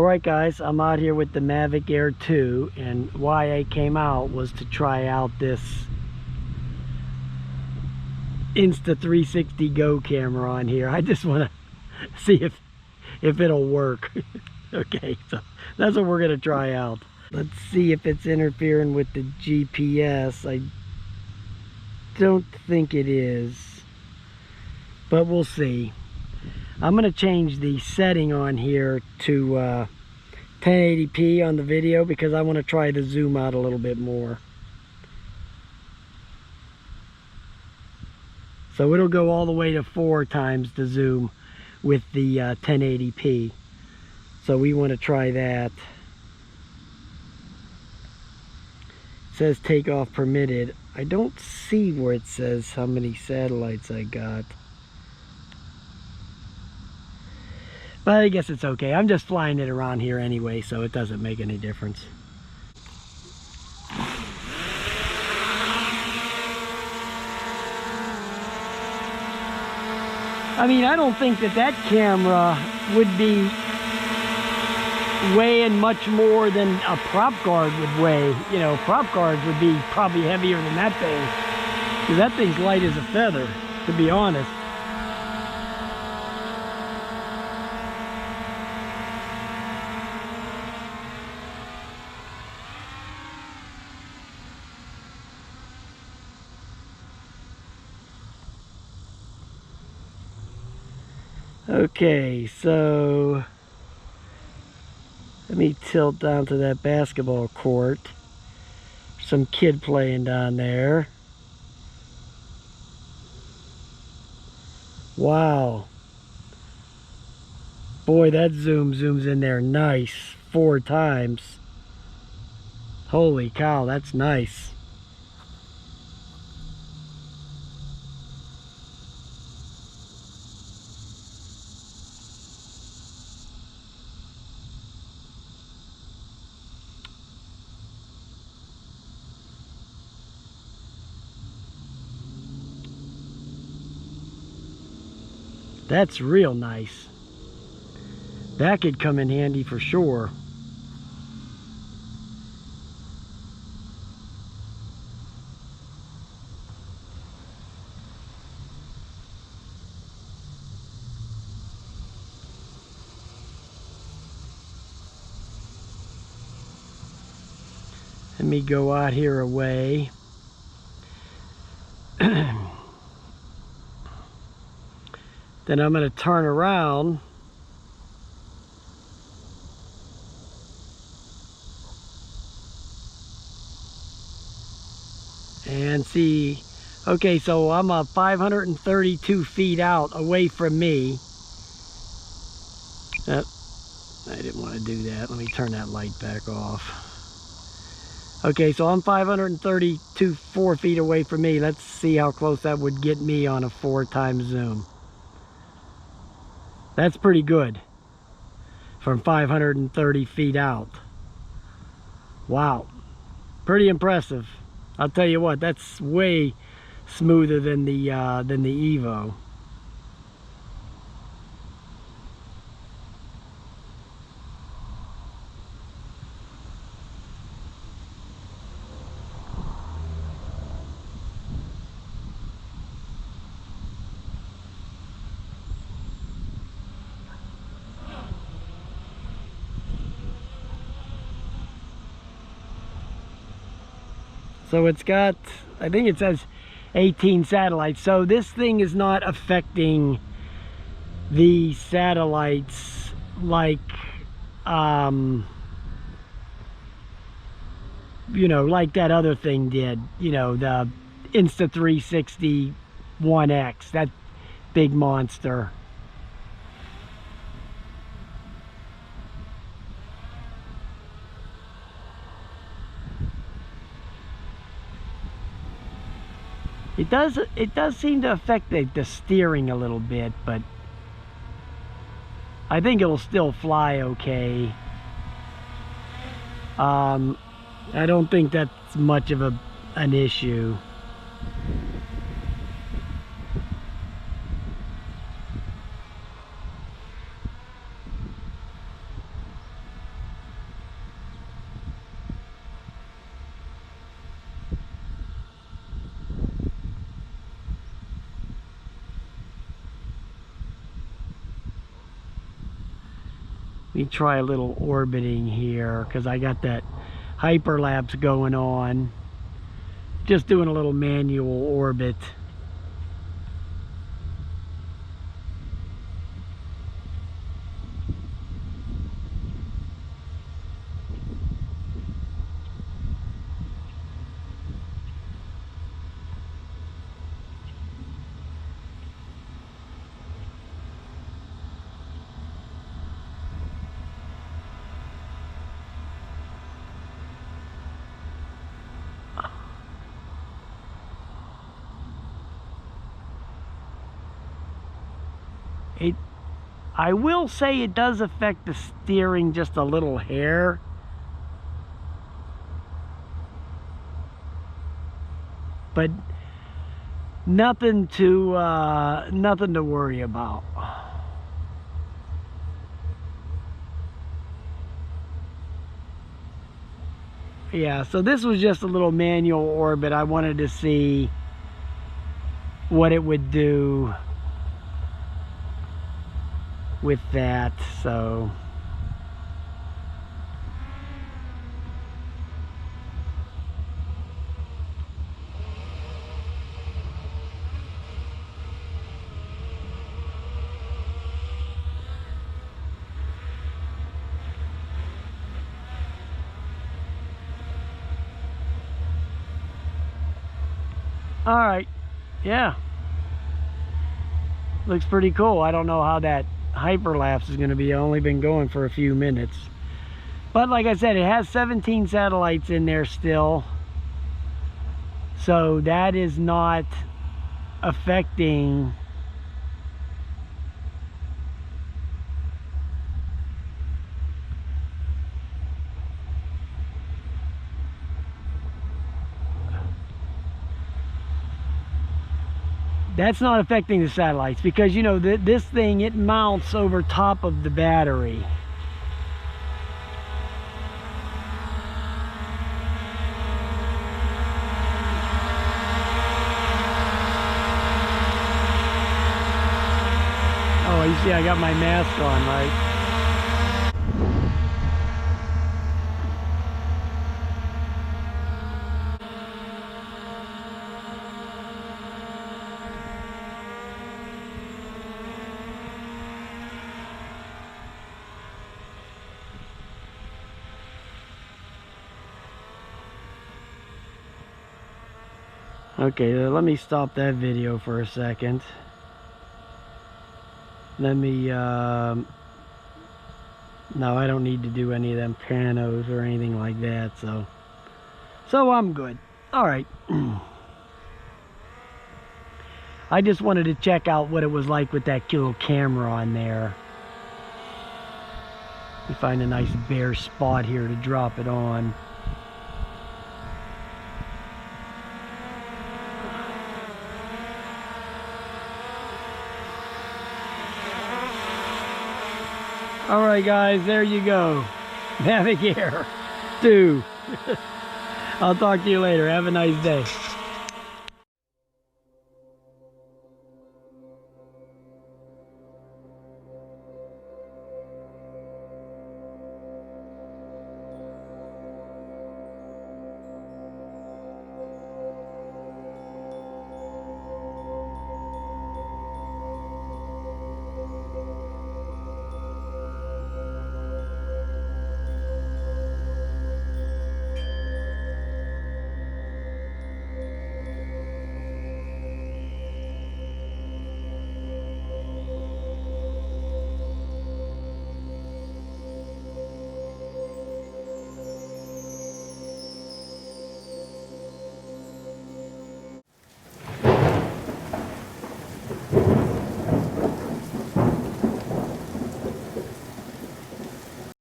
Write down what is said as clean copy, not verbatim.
Alright guys, I'm out here with the Mavic Air 2, and why I came out was to try out this Insta360 Go camera on here. I just want to see if it'll work. Okay, so that's what we're going to try out. Let's see if it's interfering with the GPS. I don't think it is, but we'll see. I'm going to change the setting on here to 1080p on the video because I want to try the zoom out a little bit more. So it'll go all the way to 4 times the zoom with the 1080p. So we want to try that. It says takeoff permitted. I don't see where it says how many satellites I got. But I guess it's okay. I'm just flying it around here anyway, so it doesn't make any difference. I mean, I don't think that camera would be weighing much more than a prop guard would weigh. You know, prop guards would be probably heavier than that thing. Because that thing's light as a feather, to be honest. Okay, so let me tilt down to that basketball court. Some kid playing down there. Wow. Boy, that zooms in there nice. 4 times. Holy cow, that's nice. That's real nice. That could come in handy for sure. Let me go out here away. Then I'm going to turn around and see. Okay, so I'm 532 feet out away from me. I didn't want to do that. Let me turn that light back off. Okay, so I'm 4 feet away from me. Let's see how close that would get me on a 4 times zoom. That's pretty good from 530 feet out. Wow, pretty impressive. I'll tell you what, that's way smoother than the Evo. So it's got, I think it says 18 satellites. So this thing is not affecting the satellites like, you know, like that other thing did. You know, the Insta360 1X, that big monster. It does seem to affect the steering a little bit, but I think it'll still fly okay. I don't think that's much of an issue. Let me try a little orbiting here because I got that hyperlapse going on. Just doing a little manual orbit. I will say it does affect the steering just a little hair. But nothing to worry about. Yeah, so this was just a little manual orbit. I wanted to see what it would do with that. So all right, yeah, looks pretty cool. I don't know how that hyperlapse is going to be. Only been going for a few minutes, but like I said, it has 17 satellites in there still, so that is not affecting the satellites, because you know this thing, it mounts over top of the battery. Oh, you see I got my mask on, right? Okay, let me stop that video for a second. Let me, no, I don't need to do any of them panos or anything like that, so I'm good. All right. I just wanted to check out what it was like with that little camera on there. We find a nice bare spot here to drop it on. Alright guys, there you go. Mavic Air 2. I'll talk to you later. Have a nice day.